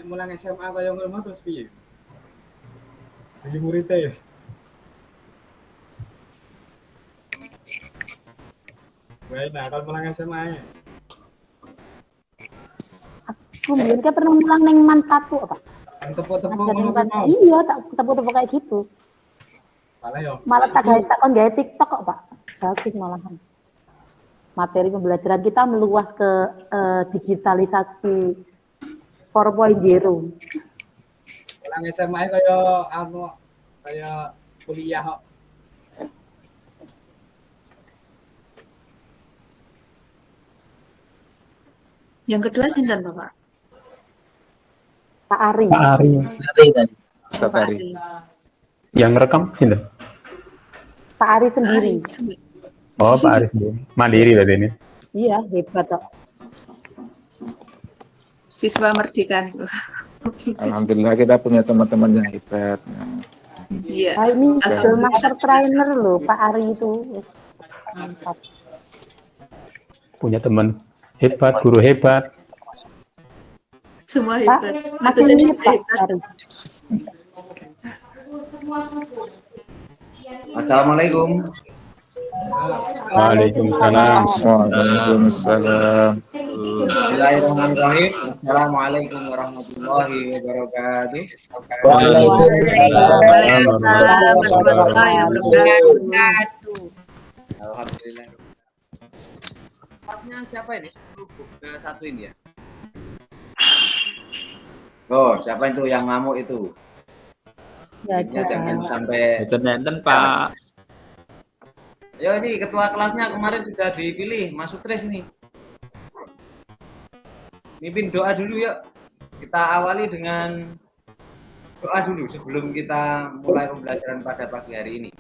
mulang SMA kaya ngono terus piye? Jadi muridnya ya. Baik, nah kalau mulang SMA ya. Aku mbiyen kan pernah mulang ning Manpatu apa? Yang tepuk-tepuk Ngajar ngono ning kuwi mau. Iya, tak tepuk-tepuk kayak gitu. Malah yo. Malah tak kon gawe TikTok kok, Pak. Bagus malahan. Materi pembelajaran kita meluas ke digitalisasi 4.0. Mulang SMA kaya anu kaya kuliah kok. Yang kedua sinten, Bapak? Pak Ari. Pak Ari. Ustaz Ari. Yang rekam sini. Pak Ari sendiri. Oh, Pak Ari sendiri. Mandiri berarti ini. Iya, hebat kok. Siswa merdeka. Alhamdulillah kita punya teman-teman yang hebat. Iya. Nah, ini master trainer loh, Pak Ari itu. Mantap. Punya teman hebat, guru hebat. Semua Pak, hebat. makin Dosen ini juga Pak hebat. Ari. Assalamualaikum. Waalaikumsalam. Waalaikumsalam. Bismillahirrahmanirrahim. Assalamualaikum warahmatullahi wabarakatuh. Waalaikumsalam warahmatullahi wabarakatuh. Alhamdulillah. Kelasnya siapa ini? Satu ini ya. Oh, siapa itu yang ngamuk itu? Ya, Jangan sampai. Nenten Pak. Yo ini ketua kelasnya kemarin sudah dipilih, Mas Sutris ini. Mimpin doa dulu yuk. Kita awali dengan doa dulu sebelum kita mulai pembelajaran pada pagi hari ini.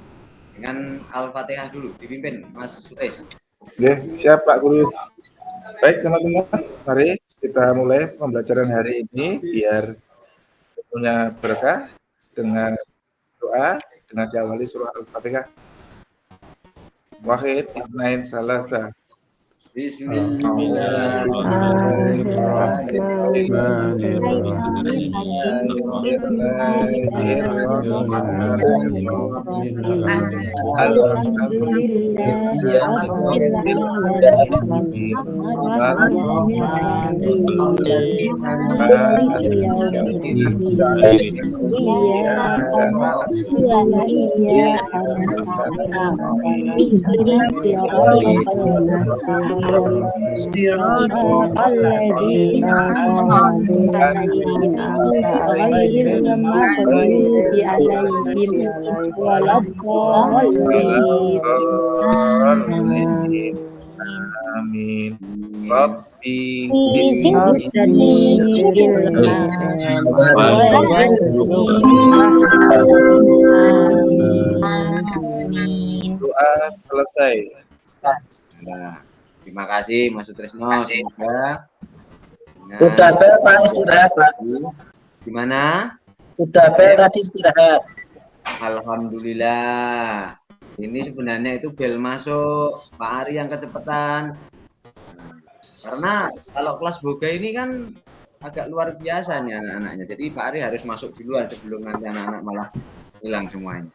Dengan Al-Fatihah dulu, dipimpin Mas Sutris. Oke, siap Pak Guru. Baik teman-teman, mari kita mulai pembelajaran hari ini biar punya berkah dengan doa dengan diawali surah Al-Fatihah. Wahid, Isnain, Salasa. Amin. Rabbi doa selesai. Nah, terima kasih Mas Sutrisno. Semoga. Udah bel Pak istirahat Pak. Gimana? Udah bel tadi istirahat. Alhamdulillah. Ini sebenarnya itu bel masuk Pak Ari yang kecepatan. Karena kalau kelas boga ini kan agak luar biasa nih anak-anaknya. Jadi Pak Ari harus masuk duluan sebelum nanti anak-anak malah hilang semuanya.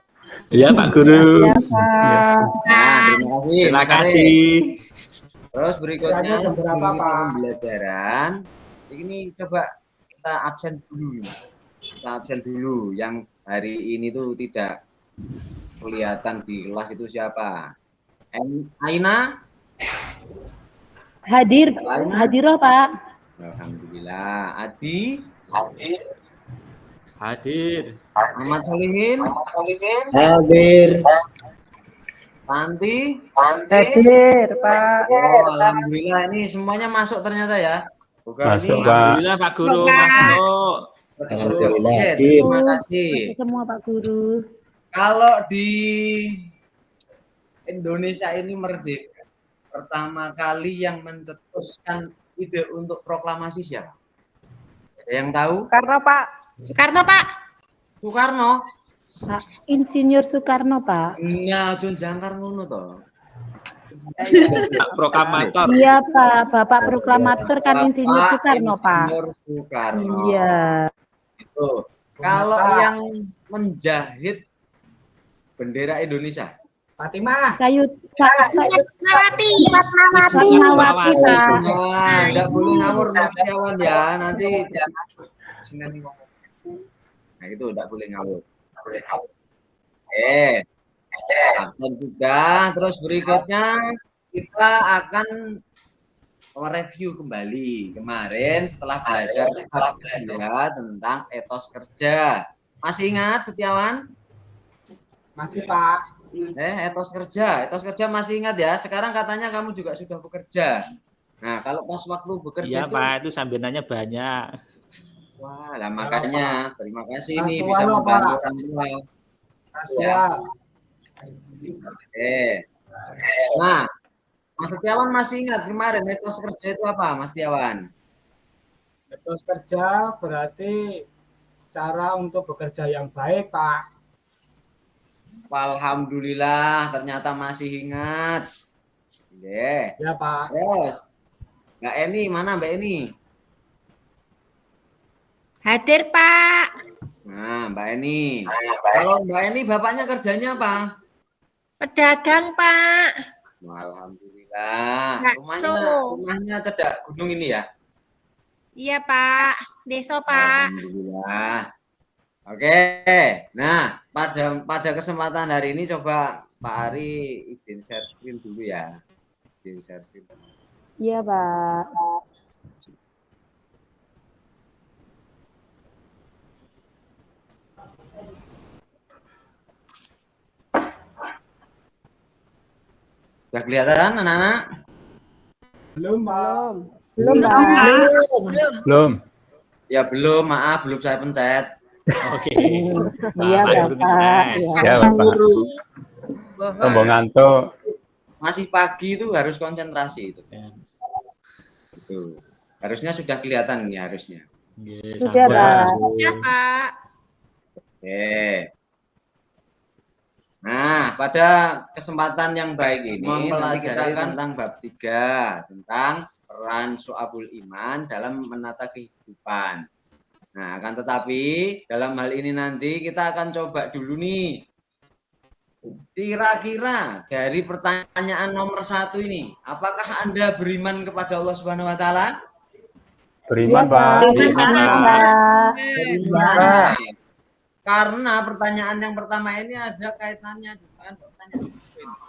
Iya Pak Guru. Ya, Pak. Nah, terima kasih. Terima kasih. Terus berikutnya sebelum pembelajaran ini coba kita absen dulu. Kita absen dulu. Yang hari ini tuh tidak kelihatan di kelas itu siapa? Aina? Hadir, hadiroh Pak. Alhamdulillah. Adi? Hadir. Ahmad Solimin? Hadir. Tanti? Hadir Pak. Oh, alhamdulillah ini semuanya masuk ternyata ya. Bukan Masuk, ini. Pak. Alhamdulillah Pak Guru masuk. Alhamdulillah. Oke, terima kasih. Semua Pak Guru. Kalau di Indonesia ini merdeka, pertama kali yang mencetuskan ide untuk proklamasi siapa? Ada yang tahu? Soekarno Pak. Soekarno. Pak Insinyur Soekarno Pak. Nah, Jun Jangkar ngono toh. Pak Proklamator. Iya Pak, Bapak Proklamator kan Insinyur Bapak Soekarno Pak. Insinyur Soekarno. Iya. Itu. Kalau yang menjahit bendera Indonesia, Fatimah. Sayut Fatmawati. Fatmawati Pak. nah, nggak boleh ngawur Mas Setiawan ya, nanti nah itu nggak boleh ngawur. Absen sudah. Terus berikutnya kita akan mereview kembali kemarin setelah belajar bab 2 tentang etos kerja. Masih ingat Setiawan? Masih Pak. Etos kerja masih ingat ya. Sekarang katanya kamu juga sudah bekerja. Nah, kalau pas waktu bekerja Iya Pak, itu sambilannya banyak. wah, lah makanya terima kasih Orang nih tua bisa lo, membantu Pak. orang tua. Kasual. Oke. Nah, Mas Setiawan masih ingat kemarin etos kerja itu apa, Mas Setiawan? Etos kerja berarti cara untuk bekerja yang baik, Pak. Alhamdulillah, ternyata masih ingat. Ya, Pak. Terus, Mbak Eni, mana Mbak Eni? Hadir Pak. Nah, Mbak Eni. Kalau Mbak Eni, bapaknya kerjanya apa? Pedagang Pak. Alhamdulillah. Bakso. Rumahnya cedak gunung ini ya? Iya Pak. Deso Pak. Alhamdulillah. Oke. Nah, pada kesempatan hari ini coba Pak Ari izin share screen dulu ya. Izin share screen. Iya Pak. Sudah kelihatan anak-anak? Belum, Pak. Belum Pak. Belum. Ya belum, maaf belum saya pencet. Oke. Iya Bapak. Ya Bapak. Tombol ngantuk. Masih pagi itu harus konsentrasi itu. Ya. Itu. Harusnya sudah kelihatan nih harusnya. Oke, Sudah, sabar. Pak. Iya Pak. Oke. Nah, pada kesempatan yang baik ini nanti kita akan tentang bab 3 tentang peran Syu'abul Iman dalam menata kehidupan. Nah, akan tetapi dalam hal ini nanti kita akan coba dulu nih. Kira-kira dari pertanyaan nomor 1 ini, apakah Anda beriman kepada Allah Subhanahu wa taala? Beriman, Iya, Pak. Pak. Nah, karena pertanyaan yang pertama ini ada kaitannya dengan pertanyaan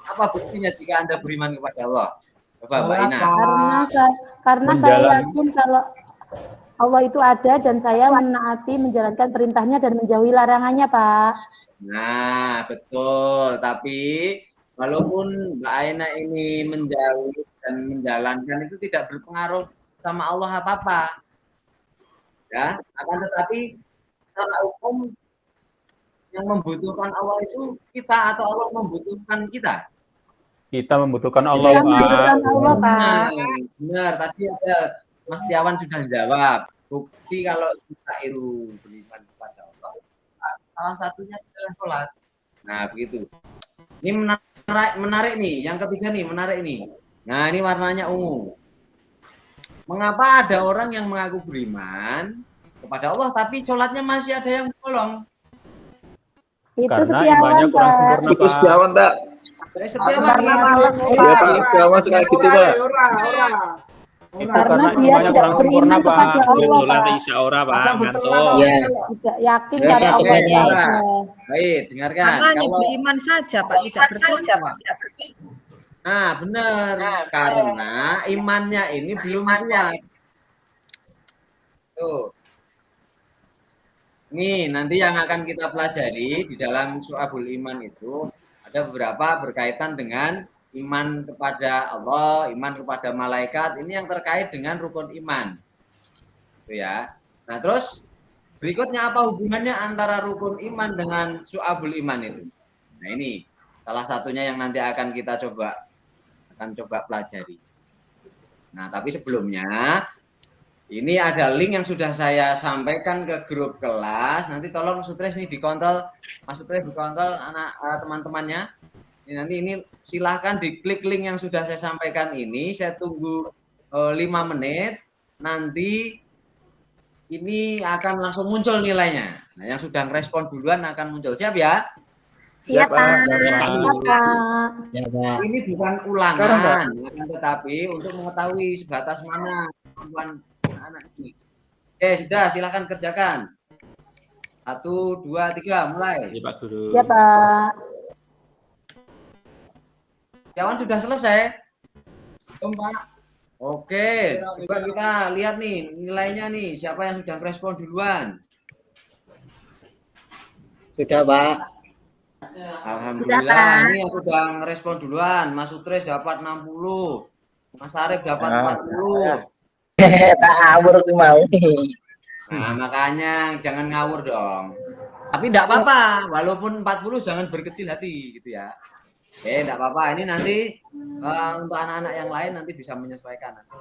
apa buktinya jika Anda beriman kepada Allah? Coba Mbak Ina. Karena saya yakin kalau Allah itu ada dan saya menaati menjalankan perintahnya dan menjauhi larangannya, Pak. Nah, betul. Tapi walaupun Mbak Aina ini menjauhi dan menjalankan itu tidak berpengaruh sama Allah apa-apa. Ya, akan tetapi secara hukum yang membutuhkan Allah itu kita atau Allah membutuhkan kita? Kita membutuhkan Allah, Kita membutuhkan Pak. Allah, Pak. Benar, tadi ada Mas Tiawan sudah jawab. Bukti kalau kita itu beriman kepada Allah, salah satunya adalah sholat. Nah, begitu. Ini menarik nih. Yang ketiga nih, menarik nih. Nah, ini warnanya ungu. Mengapa ada orang yang mengaku beriman kepada Allah, tapi sholatnya masih ada yang bolong? Itu Karena Setiawan, imannya kurang Pak. sempurna, Itu Pak. Setiawan, Pak. Setiawan Iya, Pak. Setiawan sekali gitu, Pak. Itu Karena karena dia imannya tidak kurang sempurna, beriman Pak. kepada Allah, Sholat Pak. isya ora, Pak. Ngantuk. Ya, Tidak yakin Ya, pada Allah. coba ya. Pak. Baik, dengarkan. Karena hanya Kalau beriman saja Pak, tidak bertindak. nah, benar. Karena imannya ini belum kuat. Tuh. Nih, nanti yang akan kita pelajari di dalam Syu'abul Iman itu ada beberapa berkaitan dengan iman kepada Allah, iman kepada malaikat. Ini yang terkait dengan rukun iman. Itu ya. Nah, terus berikutnya apa hubungannya antara rukun iman dengan Syu'abul Iman itu? Nah, ini salah satunya yang nanti akan kita coba pelajari. Nah, tapi sebelumnya ini ada link yang sudah saya sampaikan ke grup kelas. Nanti tolong Sutres nih dikontrol, Mas Sutres dikontrol anak teman-temannya. Nanti ini silahkan diklik link yang sudah saya sampaikan ini. Saya tunggu 5 menit. Nanti ini akan langsung muncul nilainya. Nah, yang sudah respon duluan akan muncul. Siap ya? Siap, Pak. Ya, Pak. Ini bukan ulangan, tetapi untuk mengetahui sebatas mana kemampuan anak ini. Oke, sudah, silakan kerjakan. 1, 2, 3, mulai. Iya, Pak Guru. Siap, Pak. Kawan sudah selesai? Pak. Oke, coba kita lihat nih nilainya nih. Siapa yang sudah respon duluan? Sudah, Pak. Alhamdulillah, ini yang sudah respon duluan. Mas Utres dapat 60. Mas Arif dapat 40. Tak ngawur aku mau nih. Nah, makanya jangan ngawur dong. Tapi enggak apa-apa, walaupun 40 jangan berkecil hati gitu ya. Oke, enggak apa-apa. Ini nanti untuk anak-anak yang lain nanti bisa menyesuaikan nanti.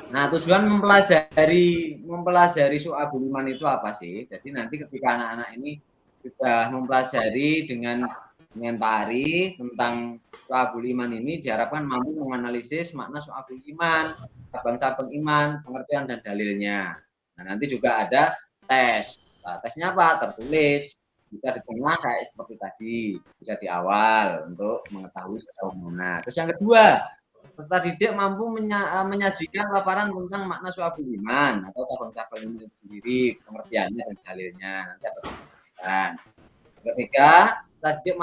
Nah, tujuan mempelajari Syu'abul Iman itu apa sih? Jadi nanti ketika anak-anak ini sudah mempelajari dengan Pak Ari tentang Syu'abul Iman ini diharapkan mampu menganalisis makna Syu'abul Iman, cabang-cabang iman, pengertian dan dalilnya. Nah, nanti juga ada tes. Nah, tesnya apa? Tertulis. Bisa di tengah kayak seperti tadi, bisa di awal untuk mengetahui sejauh mana. Terus yang kedua, peserta didik mampu menyajikan paparan tentang makna Syu'abul Iman atau cabang-cabang iman itu sendiri, pengertiannya dan dalilnya. Nanti ada penjelasan. Ketiga, peserta didik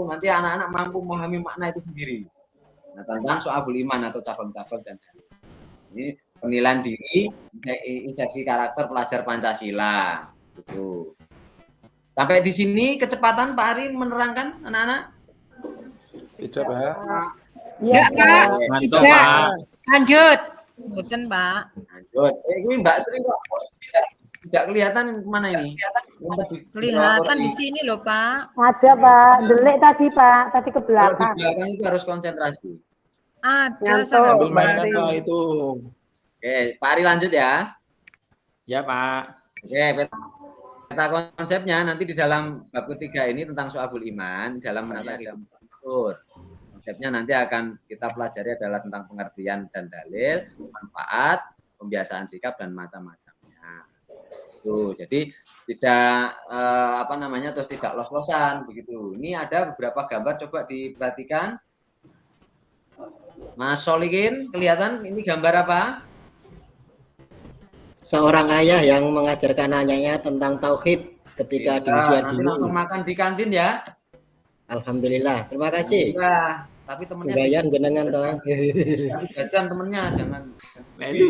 nanti anak-anak mampu memahami makna itu sendiri. Nah, tentang Syu'abul Iman atau cabang-cabang dan dalil. Ini penilaian diri, insersi karakter pelajar Pancasila. Gitu. Sampai di sini kecepatan Pak Ari menerangkan anak-anak? Tidak, Pak. Iya, Pak. Mantap, Tidak. Pak. Lanjut. Lanjutkan, Pak. Lanjut. Ini Mbak Sri kok tidak kelihatan kemana ini? Kelihatan di sini loh, Pak. Ada, Pak. Delik tadi, Pak. Tadi ke Kalau di belakang. belakang itu harus konsentrasi. Ada Nyantuk. sangat Ambil mainan Pak. Pak itu. Oke, Pak Ari lanjut ya. Ya, Pak. Oke, peta konsepnya nanti di dalam bab ketiga ini tentang Syu'abul Iman, dalam menata kehidupan manusia. Konsepnya nanti akan kita pelajari adalah tentang pengertian dan dalil, manfaat, pembiasaan sikap dan macam-macamnya. Tuh, jadi tidak terus tidak los-losan begitu. Ini ada beberapa gambar, coba diperhatikan. Mas Solikin, kelihatan ini gambar apa? Seorang ayah yang mengajarkan anaknya tentang tauhid ketika di usia Nanti dini. langsung makan di kantin ya. Alhamdulillah. Terima kasih. Nah, tapi temennya Sembayan jenengan toh. tapi jajan temennya jangan. Nah, ini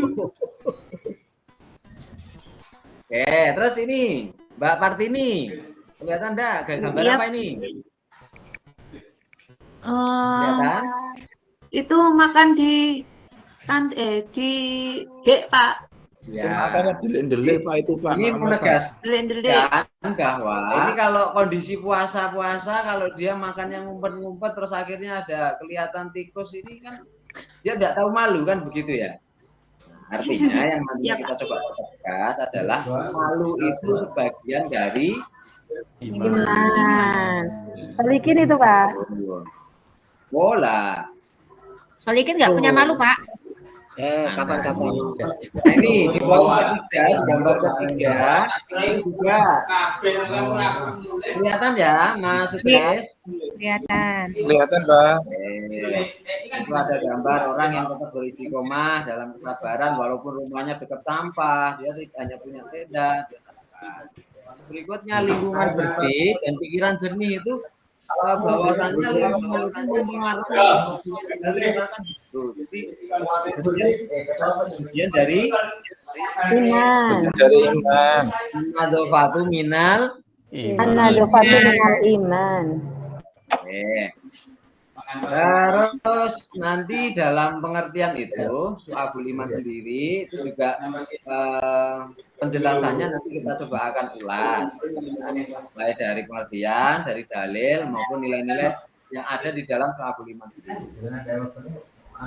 Oke, terus ini Mbak Partini, kelihatan enggak gambar Iya. apa ini? Kelihatan? Itu makan di di G, Pak. Cuma makanya delik-delik Pak itu Pak. Ini menegaskan Delik-delik. bahwa ini kalau kondisi puasa-puasa, kalau dia makan yang ngumpet-ngumpet terus akhirnya ada kelihatan tikus, ini kan dia tidak tahu malu kan begitu ya. Artinya yang nanti Iya, kita coba tegas adalah malu itu sebagian dari Iman. Balikin itu, Pak. bola. Solikin nggak punya malu, Pak. Kapan-kapan. Nah, ini di bawah ketiga, di gambar ketiga juga kelihatan ya, Mas Sukses. Kelihatan. Kelihatan Pak. Itu ada gambar orang yang tetap beristiqomah dalam kesabaran walaupun rumahnya dekat sampah, dia hanya punya tenda, dia sabar. Berikutnya lingkungan bersih dan pikiran jernih itu bahwasannya lingkungan itu mempengaruhi bagian dari Iman. Dari iman. nadofatu minal. An-nadofatu minal iman. Terus nanti dalam pengertian itu Syu'abul Iman sendiri itu juga penjelasannya nanti kita coba akan ulas mulai dari pengertian, dari dalil maupun nilai-nilai yang ada di dalam Syu'abul Iman sendiri.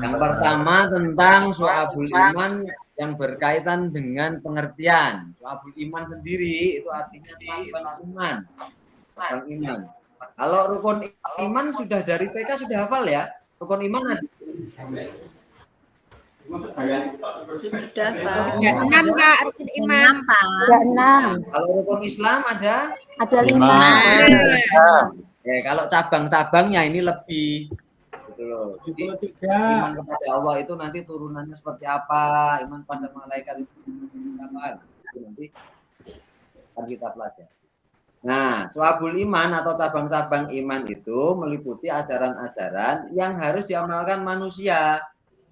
Yang pertama tentang Syu'abul Iman yang berkaitan dengan pengertian. Syu'abul Iman sendiri itu artinya tambahan iman. cabang iman. Kalau rukun iman sudah dari TK sudah hafal ya? Rukun iman ada. Sudah, Pak. Ya, 6 Pak, rukun iman. 6 Pak. Ada 6. Kalau rukun Islam ada? Ada 5. Kalau cabang-cabangnya ini lebih. Gitu loh. Jadi, 73. iman kepada Allah itu nanti turunannya seperti apa? Iman pada malaikat itu apa? Itu nanti akan kita pelajari. Nah, syu'abul iman atau cabang-cabang iman itu meliputi ajaran-ajaran yang harus diamalkan manusia,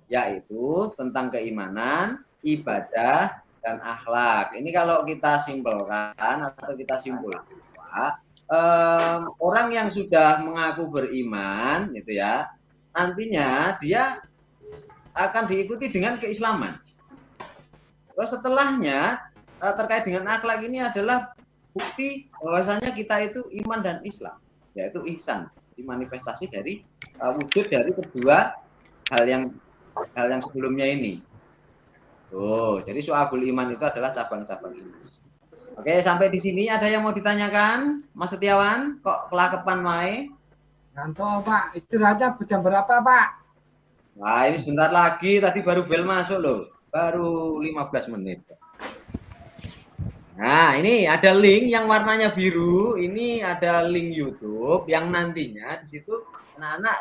yaitu tentang keimanan, ibadah, dan akhlak. Ini kalau kita simpelkan atau kita simpulkan, orang yang sudah mengaku beriman, gitu ya, nantinya dia akan diikuti dengan keislaman. Terus setelahnya terkait dengan akhlak ini adalah bukti bahwasanya kita itu iman dan Islam, yaitu ihsan, dimanifestasi dari wujud dari kedua hal yang sebelumnya ini. Jadi syu'abul iman itu adalah cabang-cabang iman. Oke, sampai di sini ada yang mau ditanyakan, Mas Setiawan? Kok kelakepan wae? Ngantuk Pak, istirahatnya jam berapa Pak? Wah, ini sebentar lagi, tadi baru bel masuk loh, baru 15 menit. Nah, ini ada link yang warnanya biru. Ini ada link YouTube yang nantinya di situ anak-anak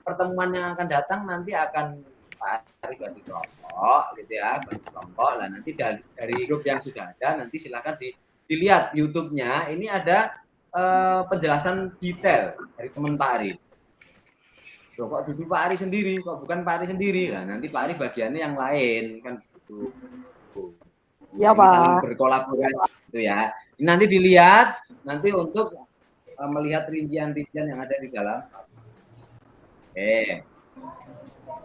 pertemuan yang akan datang nanti akan Pak Ari bagi kelompok, gitu ya, bagi kelompok. Nah, nanti dari grup yang sudah ada, nanti silakan dilihat YouTube-nya. Ini ada penjelasan detail dari teman Pak Ari. Loh, kok duduk Pak Ari sendiri, kok bukan Pak Ari sendiri? Nah, nanti Pak Ari bagiannya yang lain kan gitu. Ya, saling Pak. berkolaborasi gitu ya. Ini nanti dilihat nanti untuk melihat rincian-rincian yang ada di dalam. Oke.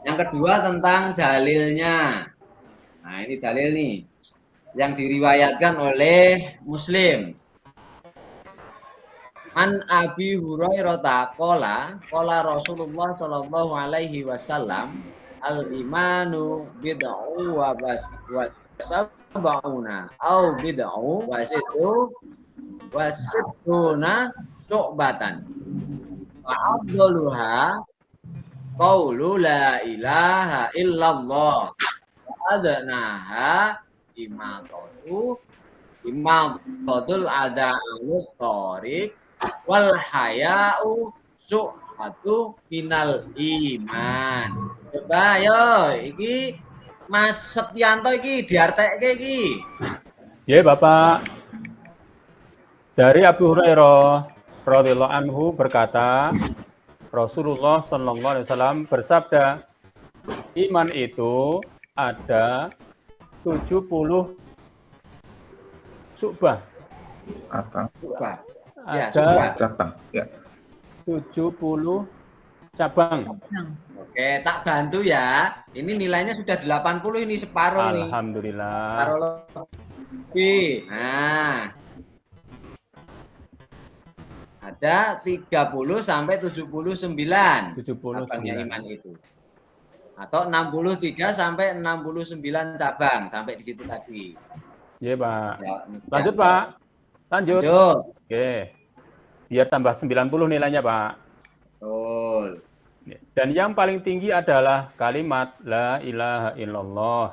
Yang kedua tentang dalilnya. Nah, ini dalil nih yang diriwayatkan oleh Muslim. An Abi Hurairah qala Rasulullah sallallahu alaihi wasallam al-imanu bid'u wa sab'una au bid'u wa sittuna syu'batan wa afdaluha qaulu la ilaha illallah wa adnaha imatatul ada'u thariq wal haya'u syu'hatu minal iman. Coba yo iki Mas Setianto iki diartekke iki. Ya, Bapak. Dari Abu Hurairah radhiyallahu anhu berkata, Rasulullah sallallahu alaihi wasallam bersabda, iman itu ada 70 syu'bah. Syu'bah. Ya, Cabang. Ya. 70 cabang. Oke, tak bantu ya. Ini nilainya sudah 80 ini separuh nih. Alhamdulillah. Separuh lebih. Nah. Ada 30 sampai 79. 79 cabangnya iman itu. Atau 63 sampai 69 cabang sampai di situ tadi. Iya, Pak. Ya, lanjut, Pak. Lanjut. Oke. Biar tambah 90 nilainya, Pak. Betul. Dan yang paling tinggi adalah kalimat la ilaha illallah.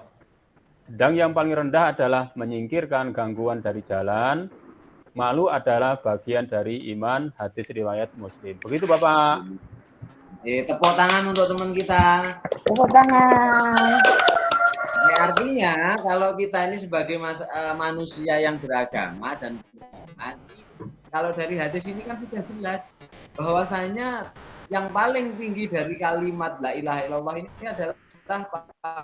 Sedang yang paling rendah adalah menyingkirkan gangguan dari jalan. Malu adalah bagian dari iman, hadis riwayat Muslim. Begitu, Bapak. Tepuk tangan untuk teman kita. Tepuk tangan. Ini artinya kalau kita ini sebagai manusia yang beragama dan beriman, kalau dari hadis ini kan sudah jelas bahwasanya yang paling tinggi dari kalimat la ilaha illallah ini adalah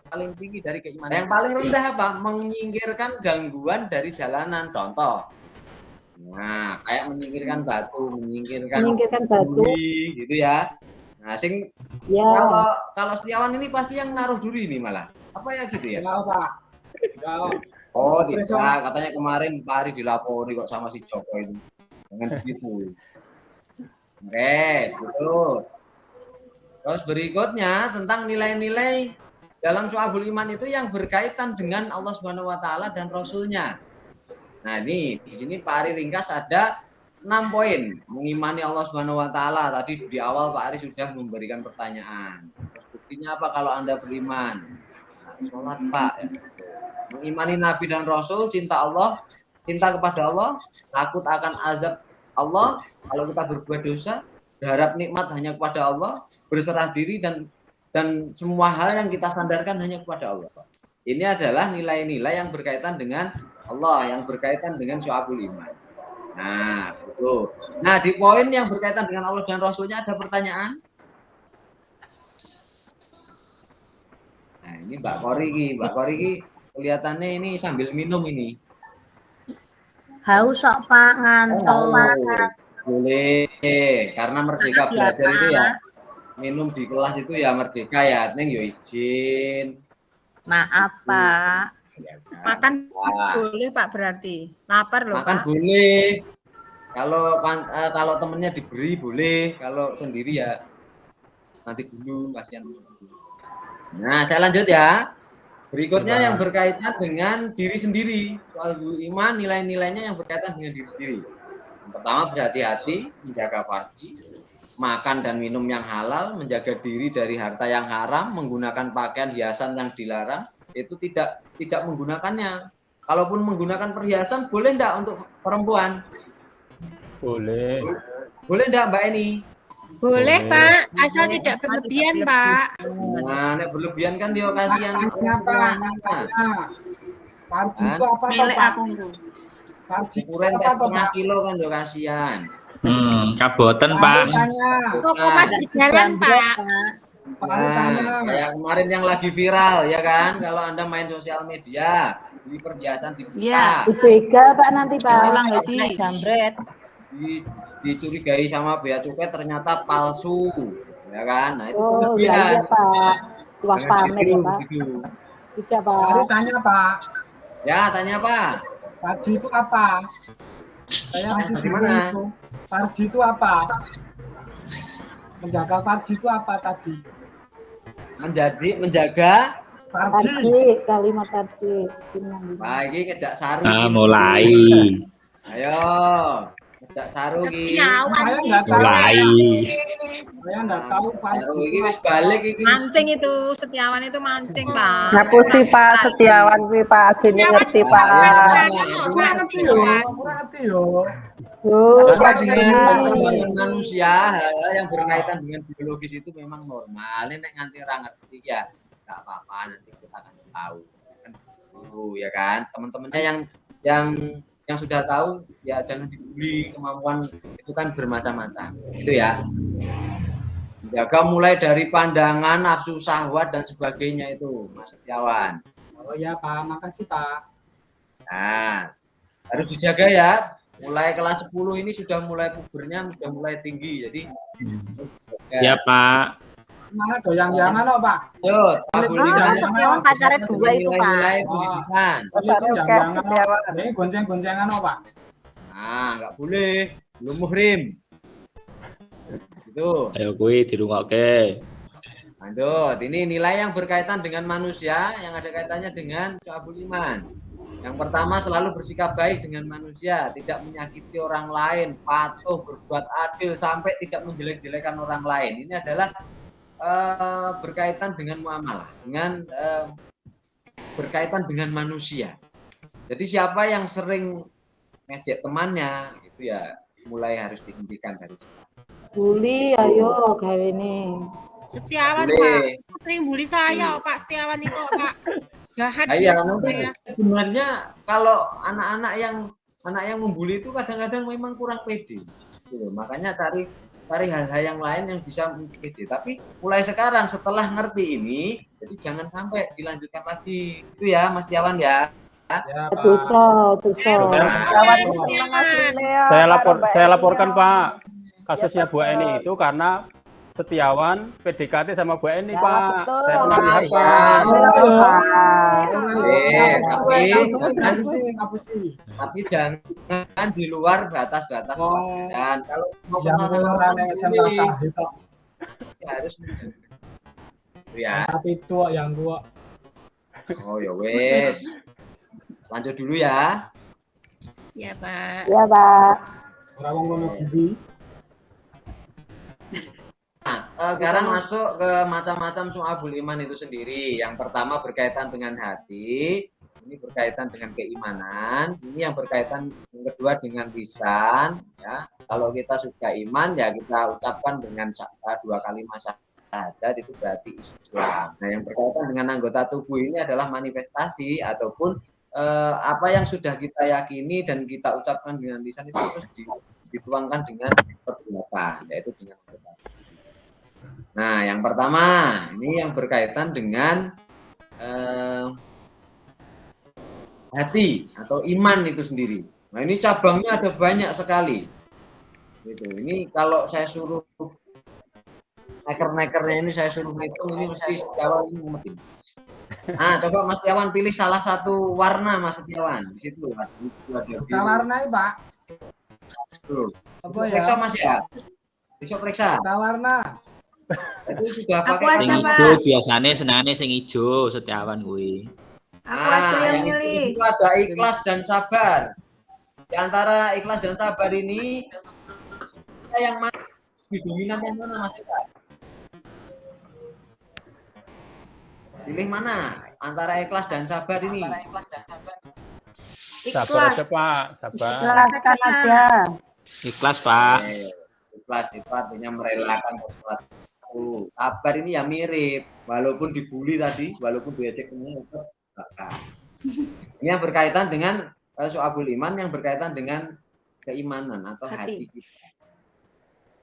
paling tinggi dari keimanan. Yang paling rendah apa? Menyingkirkan gangguan dari jalanan. Contoh. Nah, kayak menyingkirkan batu, menyingkirkan batu, gitu ya. Nah, ya. Kalau Setiawan ini pasti yang naruh duri ini malah. Apa ya gitu ya? Enggak, Pak. Oh, tidak. Katanya kemarin Pak Ari dilapori kok sama si Joko itu. Dengan begitu. Oke, gitu. Terus berikutnya tentang nilai-nilai dalam syu'abul iman itu yang berkaitan dengan Allah Subhanahu wa taala dan Rasulnya. Nah, ini di sini Pak Ari ringkas ada 6 poin. Mengimani Allah Subhanahu wa taala. Tadi di awal Pak Ari sudah memberikan pertanyaan. Terus buktinya apa kalau Anda beriman? Nah, sholat, Pak. Mengimani Nabi dan Rasul, cinta Allah, cinta kepada Allah, takut akan azab Allah kalau kita berbuat dosa, berharap nikmat hanya kepada Allah, berserah diri dan semua hal yang kita sandarkan hanya kepada Allah. Ini adalah nilai-nilai yang berkaitan dengan Allah, yang berkaitan dengan syu'abul iman. Nah, betul. Nah, di poin yang berkaitan dengan Allah dan Rasulnya ada pertanyaan? Nah, ini Mbak Koriki kelihatannya ini sambil minum ini. Haus sok Pak, ngantuk. Boleh, karena merdeka belajar itu ya minum di kelas itu ya merdeka ya, Neng yo izin. Maaf Pak. Makan boleh Pak berarti. Lapar loh Makan Pak. boleh. Kalau temennya diberi boleh, kalau sendiri ya nanti dulu kasihan. Nah, saya lanjut ya. Berikutnya yang berkaitan dengan diri sendiri. Soal iman, nilai-nilainya yang berkaitan dengan diri sendiri. Yang pertama, berhati-hati, menjaga farji, makan dan minum yang halal, menjaga diri dari harta yang haram, menggunakan pakaian hiasan yang dilarang, itu tidak menggunakannya. Kalaupun menggunakan perhiasan, boleh enggak untuk perempuan? Boleh. Boleh enggak Mbak Eni? Boleh Pak, asal tidak berlebihan Pak. Nah, nek berlebihan kan dia kasihan. Farji itu apa Milik Pak? aku. Farji Ukuran tes setengah kilo kan dia kasihan. Kaboten Pak. Toko Mas di jalan Pak. Nah, kayak kemarin yang lagi viral ya kan, kalau Anda main sosial media, beli perhiasan dibuka. Iya. Bega Pak nanti Pak. Ulang haji jambret. Dicurigai sama bea cukai ternyata palsu, ya kan? Nah itu Oh berlebihan. iya Pak. Tuang pamer ya Pak. Gitu. Tidak Pak. Mari tanya Pak, Ya, tanya apa? Farji itu apa? Saya masih Gimana? bingung itu. Farji itu apa? Menjaga farji itu apa tadi? Menjaga. Farji. Farji, kalimat farji. Nah, ini kejak saru. Mulai. Ayo, kejak saru ki. Saya nggak tahu. Mulai. Saya nggak tahu farji. Saru ini wis balik iki. Mancing itu, Setiawan itu mancing Pak. Ngapusi Pak Setiawan kuwi Pak, sini ngerti Pak. Berarti yo. Sesuai dengan perkembangan manusia, hal-hal yang berkaitan dengan biologis itu memang normal. Ini nek nganti ora ngerti ya nggak apa-apa, nanti kita akan tahu. Kan dulu ya kan, teman-temannya yang sudah tahu ya jangan dibully, kemampuan itu kan bermacam-macam. Itu ya. Jaga mulai dari pandangan, nafsu syahwat dan sebagainya itu, Mas Setiawan. Oh ya Pak, makasih Pak. Nah, harus dijaga ya. Mulai kelas 10 ini sudah mulai pubernya, sudah mulai tinggi. Jadi Ya Pak. Mana doyang-doyangan loh Pak? Yuk, Setiawan pacarnya dua itu Pak. nilai pendidikan. Ini gonceng-goncengan loh Pak. Nah, nggak boleh. Belum muhrim. Itu. Ayo kuwi dirungokke. Lanjut. Ini nilai yang berkaitan dengan manusia, yang ada kaitannya dengan syu'abul iman. Yang pertama, selalu bersikap baik dengan manusia, tidak menyakiti orang lain, patuh, berbuat adil, sampai tidak menjelek-jelekan orang lain. Ini adalah berkaitan dengan muamalah, dengan berkaitan dengan manusia. Jadi siapa yang sering ngejek temannya, itu ya mulai harus dihentikan dari situ. Bully, ayo kayak ini. Setiawan Boleh. Pak. Sering bully saya Pak Setiawan itu Pak. Jahat Iya, dia nanti saya. sebenarnya kalau anak-anak yang membuli itu kadang-kadang memang kurang pede. Gitu. Makanya cari hal-hal yang lain yang bisa pede. Tapi mulai sekarang setelah ngerti ini, jadi jangan sampai dilanjutkan lagi. Itu ya, Mas Setiawan ya. Ya Pak. Dosa. Saya laporkan Pak, kasusnya Bu Eni itu karena Setiawan PDKT sama Bu Eni Pak. betul. Saya pernah lihat Pak. Tapi jangan di luar batas-batas kewajaran. Kalau mau Yang kenal sama orang teman, yang sah itu. harus menjaga. Ya. Tapi itu yang dua. Oh ya wes. Lanjut dulu ya. Ya Pak. Ya Pak. Orang wong ngono gini. Sekarang masuk ke macam-macam syu'abul iman itu sendiri. Yang pertama berkaitan dengan hati, ini berkaitan dengan keimanan, ini yang berkaitan yang kedua dengan lisan, ya. Kalau kita sudah iman ya kita ucapkan dengan dua kalimat syahadat itu berarti Islam. Nah, yang berkaitan dengan anggota tubuh ini adalah manifestasi ataupun apa yang sudah kita yakini dan kita ucapkan dengan lisan itu terus dituangkan dengan perbuatan, yaitu dengan anggota. Nah, yang pertama ini yang berkaitan dengan hati atau iman itu sendiri. Nah, ini cabangnya ada banyak sekali. Gitu. Ini kalau saya suruh neker-nekernya ini saya suruh hitung ini mesti Setiawan ini ngemetin. Nah, coba Mas Setiawan pilih salah satu warna Mas Setiawan. Di situ ada Warna ini, Pak. Tuh. Apa ya? Periksa Mas ya. Besok periksa. Warna. Itu sudah Aku pakai aja, Sing Pak. ijo biasane senengane sing ijo Setiawan kuwi. Aku aja yang milih. Itu ada ikhlas dan sabar. Di antara ikhlas dan sabar ini yang mana? Dominan yang mana Mas Eka? Pilih mana? Antara ikhlas dan sabar ini. Sabar aja Ikhlas. Pak, sabar. Ikhlaskan aja. Ikhlas, Pak. Ikhlas itu artinya merelakan sesuatu. Sabar ini ya mirip, walaupun dibully tadi, walaupun diajak ini yang berkaitan dengan syu'abul iman, yang berkaitan dengan keimanan atau hati kita.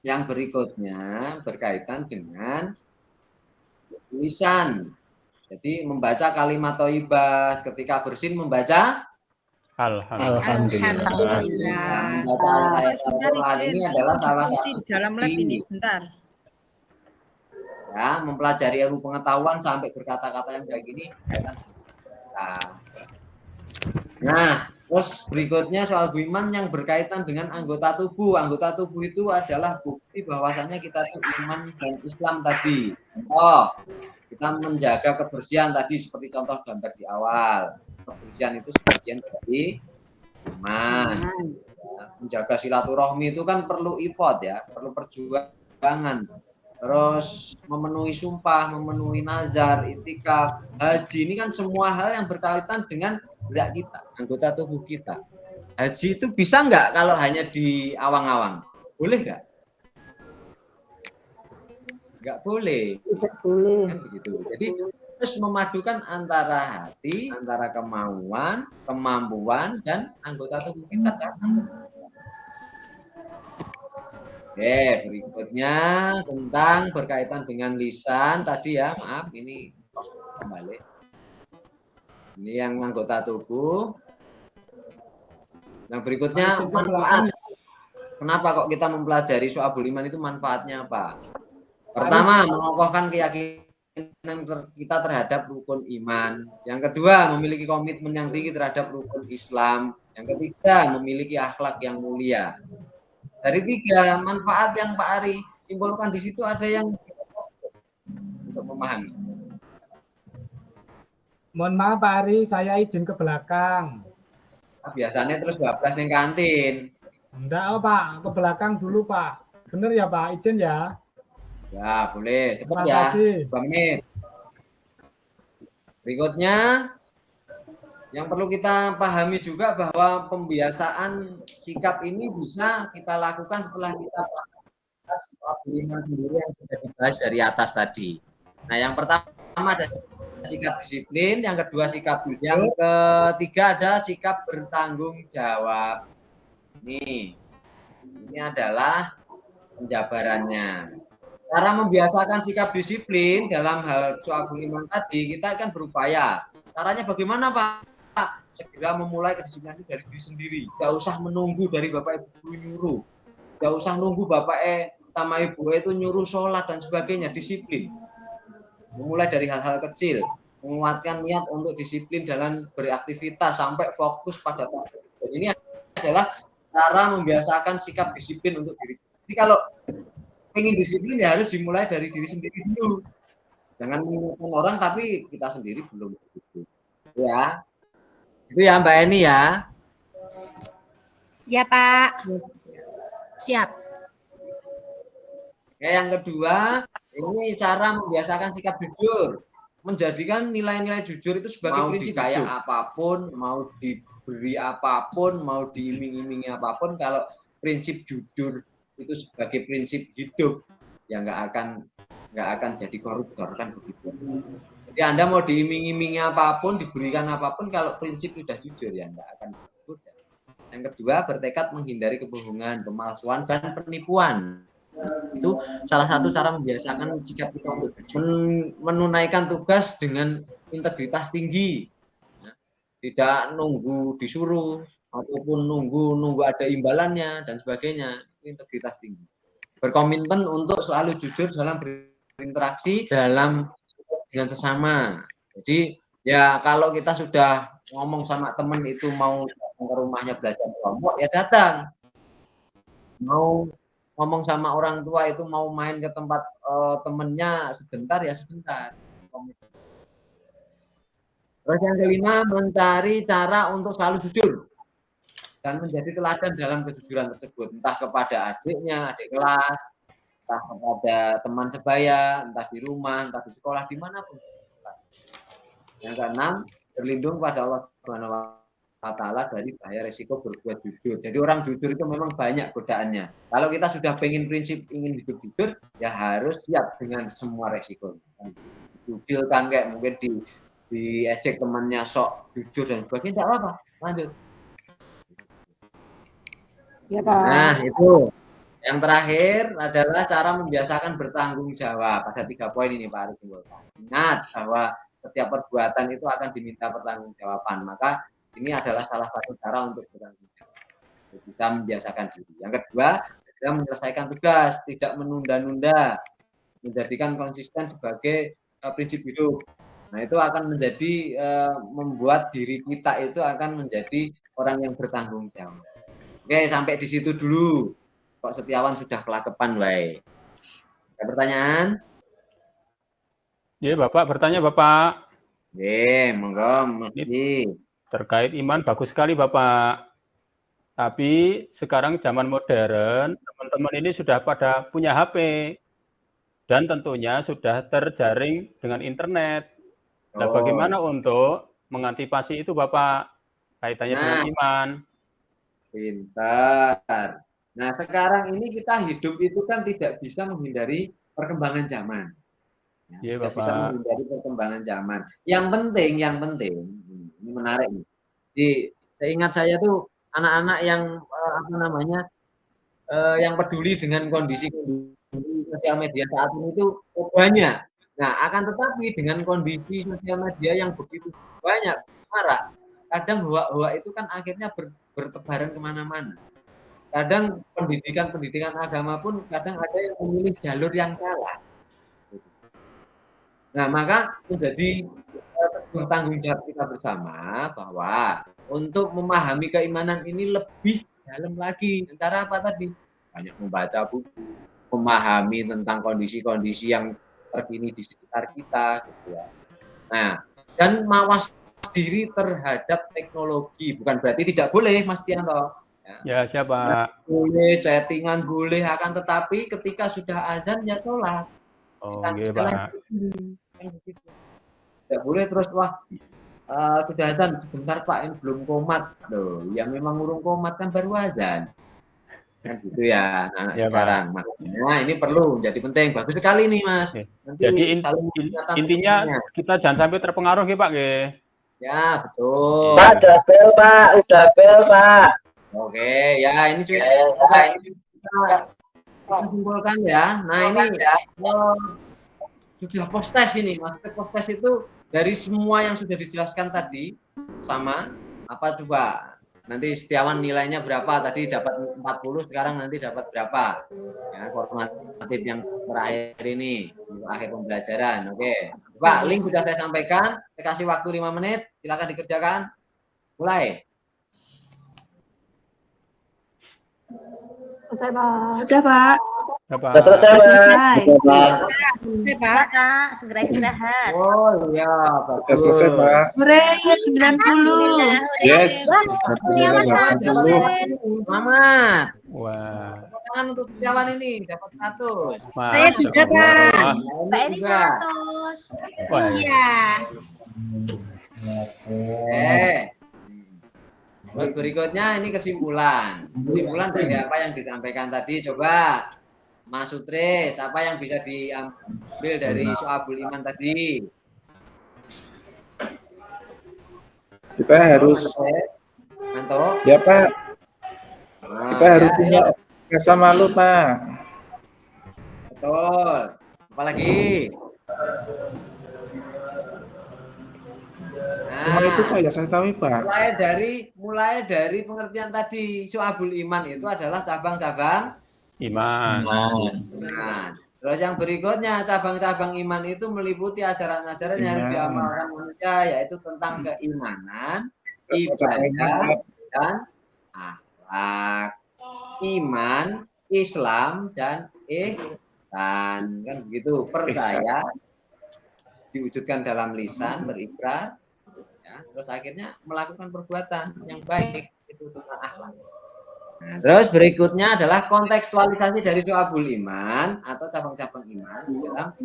Yang berikutnya berkaitan dengan lisan. Jadi membaca kalimat thayyibah, ketika bersin membaca Alhamdulillah. membaca ayat Al-Qur'an ini adalah salah satu dalam lab ini sebentar. Ya, mempelajari ilmu pengetahuan sampai berkata-kata yang kayak gini. Nah, terus berikutnya soal iman yang berkaitan dengan anggota tubuh. Anggota tubuh itu adalah bukti bahwasanya kita itu iman dan Islam tadi. Oh, kita menjaga kebersihan tadi seperti contoh gambar di awal. Kebersihan itu sebagian dari iman. Ya, menjaga silaturahmi itu kan perlu effort ya, perlu perjuangan. Terus memenuhi sumpah, memenuhi nazar, itikaf, haji, ini kan semua hal yang berkaitan dengan gerak kita, anggota tubuh kita. Haji itu bisa nggak kalau hanya di awang-awang? Boleh nggak? Nggak boleh. Tidak boleh. Kan begitu. Jadi terus memadukan antara hati, antara kemauan, kemampuan, dan anggota tubuh kita. Oke, berikutnya tentang berkaitan dengan lisan tadi ya, maaf ini kembali. Ini yang anggota tubuh. Yang berikutnya manfaat. Kenapa kok kita mempelajari syu'abul iman itu manfaatnya apa? Pertama, mengokohkan keyakinan kita terhadap rukun iman. Yang kedua, memiliki komitmen yang tinggi terhadap rukun Islam. Yang ketiga, memiliki akhlak yang mulia. Dari tiga manfaat yang Pak Ari simpulkan di situ ada yang untuk memahami. Mohon maaf Pak Ari, saya izin ke belakang. Biasanya terus bablas ning kantin. Enggak, Pak, ke belakang dulu Pak. Bener ya Pak, izin ya. Ya, boleh. Cepat Terima ya. kasih. 2 menit. Berikutnya yang perlu kita pahami juga bahwa pembiasaan sikap ini bisa kita lakukan setelah kita bahas syu'abul iman sendiri yang sudah dibahas dari atas tadi. Nah, yang pertama ada sikap disiplin, yang kedua sikap jujur, yang ketiga ada sikap bertanggung jawab. Ini adalah penjabarannya. Cara membiasakan sikap disiplin dalam hal syu'abul iman tadi, kita akan berupaya. Caranya bagaimana Pak? Segera memulai kedisiplinan dari diri sendiri. Tidak usah menunggu dari Bapak Ibu nyuruh. Tidak usah nunggu Bapak sama Ibu itu nyuruh sholat dan sebagainya. Disiplin. Memulai dari hal-hal kecil. Menguatkan niat untuk disiplin dalam beraktivitas sampai fokus pada target. Ini adalah cara membiasakan sikap disiplin untuk diri. Jadi kalau ingin disiplin ya harus dimulai dari diri sendiri dulu. Jangan mengingatkan orang tapi kita sendiri belum begitu. Ya. Itu ya Mbak Eni ya. Ya Pak. Siap. Yang kedua, ini cara membiasakan sikap jujur. Menjadikan nilai-nilai jujur itu sebagai prinsip kayak apapun, mau diberi apapun, mau diiming-imingi apapun, kalau prinsip jujur itu sebagai prinsip hidup, ya nggak akan jadi koruptor, kan begitu. Jadi Anda mau diiming-imingi apapun, diberikan apapun, kalau prinsip sudah jujur ya nggak akan bergoda. Yang kedua, bertekad menghindari kebohongan, pemalsuan, dan penipuan. Itu salah satu cara membiasakan sikap kita untuk menunaikan tugas dengan integritas tinggi, tidak nunggu disuruh ataupun nunggu ada imbalannya dan sebagainya. Integritas tinggi, berkomitmen untuk selalu jujur dalam berinteraksi dengan sesama. Jadi ya kalau kita sudah ngomong sama teman itu mau datang ke rumahnya belajar kelompok ya datang, mau ngomong sama orang tua itu mau main ke tempat temennya sebentar ya sebentar. Terus yang kelima, mencari cara untuk selalu jujur dan menjadi teladan dalam kejujuran tersebut, entah kepada adiknya, adik kelas, entah kepada teman sebaya, entah di rumah, entah di sekolah, dimanapun. Yang keenam, berlindung pada Allah Subhanahu wa Ta'ala dari bahaya resiko berbuat jujur. Jadi orang jujur itu memang banyak godaannya. Kalau kita sudah pengen prinsip ingin hidup jujur, ya harus siap dengan semua resiko. Jujur kan kayak mungkin diejek temannya sok jujur dan sebagainya, tidak apa-apa. Lanjut. Ya, Pak. Nah itu. Yang terakhir adalah cara membiasakan bertanggung jawab. Ada 3 poin ini Pak Aris. Ingat bahwa setiap perbuatan itu akan diminta pertanggungjawaban. Maka ini adalah salah satu cara untuk bertanggung jawab. Kita membiasakan diri. Yang kedua, adalah menyelesaikan tugas, tidak menunda-nunda, menjadikan konsisten sebagai prinsip hidup. Nah itu akan menjadi membuat diri kita itu akan menjadi orang yang bertanggung jawab. Oke, sampai di situ dulu. Kok Setiawan sudah kelakepan, wae. Ada pertanyaan? Ya, Bapak bertanya, Bapak. Monggo, Mas Di. Terkait iman bagus sekali, Bapak. Tapi sekarang zaman modern, teman-teman ini sudah pada punya HP. Dan tentunya sudah terjaring dengan internet. Nah, bagaimana untuk mengantisipasi itu, Bapak? Kaitannya dengan iman. Pintar. Nah, sekarang ini kita hidup itu kan tidak bisa menghindari perkembangan zaman. Iya, Tidak Bapak. bisa menghindari perkembangan zaman. Yang penting, ini menarik nih. Jadi, seingat saya tuh anak-anak yang yang peduli dengan kondisi sosial media saat ini itu banyak. Nah, akan tetapi dengan kondisi sosial media yang begitu banyak, marak, kadang hoak-hoak itu kan akhirnya bertebaran kemana-mana. Kadang pendidikan agama pun kadang ada yang memilih jalur yang salah. Nah, maka menjadi sebuah tanggung jawab kita bersama bahwa untuk memahami keimanan ini lebih dalam lagi. Cara apa tadi? Banyak membaca buku, memahami tentang kondisi-kondisi yang terkini di sekitar kita, gitu ya. Nah, dan mawas diri terhadap teknologi, bukan berarti tidak boleh, Mas Tianto. Ya, siapa? Boleh, chattingan boleh, akan tetapi ketika sudah azan ya sholat. Oh, iya, Pak. Tidak boleh terus, wah, sudah azan, sebentar Pak, ini belum komat. Loh, ya memang urung komat kan baru azan. Kan gitu ya, anak Ya, sekarang. Makanya ini perlu menjadi penting. Bagus sekali nih, Mas. Nanti jadi intinya kita jangan sampai terpengaruh ya, Pak. Ya, betul. Pak, udah bel, Pak. Oke, ya ini juga kita simpulkan ya. Nah ini sudah post test ini, maksudnya post test itu dari semua yang sudah dijelaskan tadi sama apa coba nanti Setiawan nilainya berapa tadi dapat 40 sekarang nanti dapat berapa ya formatif yang terakhir ini akhir pembelajaran. Oke, Pak link sudah saya sampaikan, saya kasih waktu 5 menit, silakan dikerjakan, mulai. Selesai, Pak. Sudah, Pak. Sudah selesai, Pak. Selesai, Pak. Segera istirahat. Oh iya, Sudah selesai, Pak. Hore, 90. Yes. Setiawan 100. Selamat. Wah. tangan untuk Setiawan ini dapat 100. Saya juga, Pak. Mbak Eni juga. 100. Iya. Terus berikutnya ini kesimpulan. Kesimpulan dari apa yang disampaikan tadi. Coba Mas Sutris, apa yang bisa diambil dari Syu'abul Iman tadi? Kita harus, Manto? ya Pak, kita harus punya rasa malu Pak. Betul. Apalagi? Cuma itu Pak yang saya tahu Pak. Mulai dari pengertian tadi, Syu'abul Iman itu adalah cabang-cabang Iman. Terus yang berikutnya, cabang-cabang iman itu meliputi ajaran-ajaran yang harus diamalkan manusia, yaitu tentang keimanan, ibadah, dan akhlak. Iman, Islam, dan ihsan. Kan begitu, percaya, diwujudkan dalam lisan, berikrar, ya, terus akhirnya melakukan perbuatan yang baik, itu tentang akhlak. Nah, terus berikutnya adalah kontekstualisasi dari Syu'abul Iman atau cabang-cabang iman dalam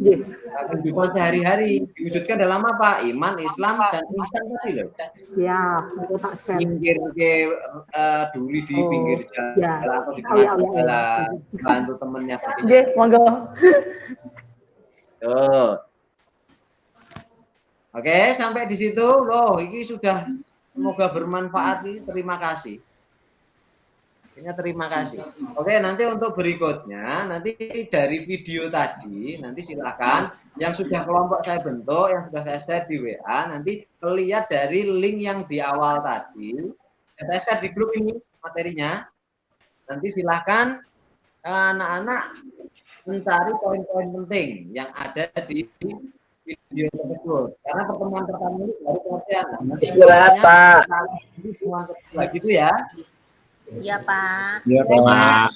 kehidupan sehari-hari, diwujudkan dalam apa? Iman, Islam, dan ihsan tadi loh. Ya, aku tak share. Pinggir ke duri di pinggir jalan atau di tengah jalan, bantu temennya. Oke, monggo. Tuh. Oke, sampai di situ loh. Ini sudah semoga bermanfaat nih. Terima kasih. Terima kasih. Oke, nanti untuk berikutnya, nanti dari video tadi, nanti silakan yang sudah kelompok saya bentuk, yang sudah saya share di WA, nanti lihat dari link yang di awal tadi. Saya share di grup ini materinya. Nanti silakan anak-anak mencari poin-poin penting yang ada di video tersebut. Karena pertemuan pertama ini baru pengertian. Istirahat, Pak. Begitu ya. Iya, Pak. Iya Pak.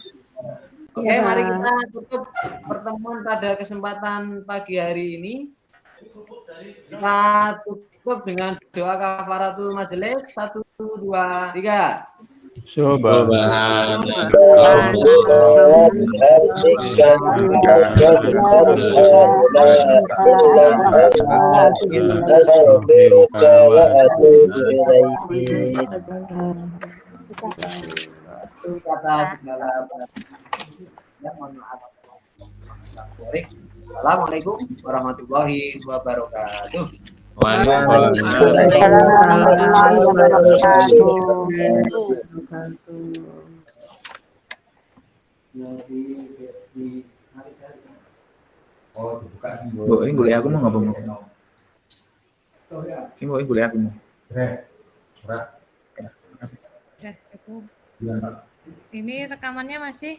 Oke, mari kita tutup pertemuan pada kesempatan pagi hari ini. Kita tutup dengan doa kafaratul majelis. 1, 2, 3. Assalamualaikum warahmatullahi wabarakatuh. Bu, ini gulai aku mau ngapa mau? Ini gulai aku mau. Udah cukup. Ini rekamannya masih?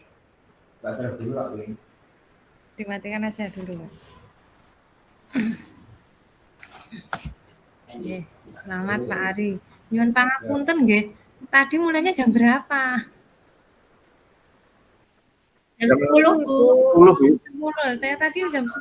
Dimatikan aja dulu. Oke, selamat Pak Ari. Nyuwun pangapunten nggih. Tadi mulainya jam berapa? Jam 10, Bu. 10, Bu. 10. Saya tadi jam 10.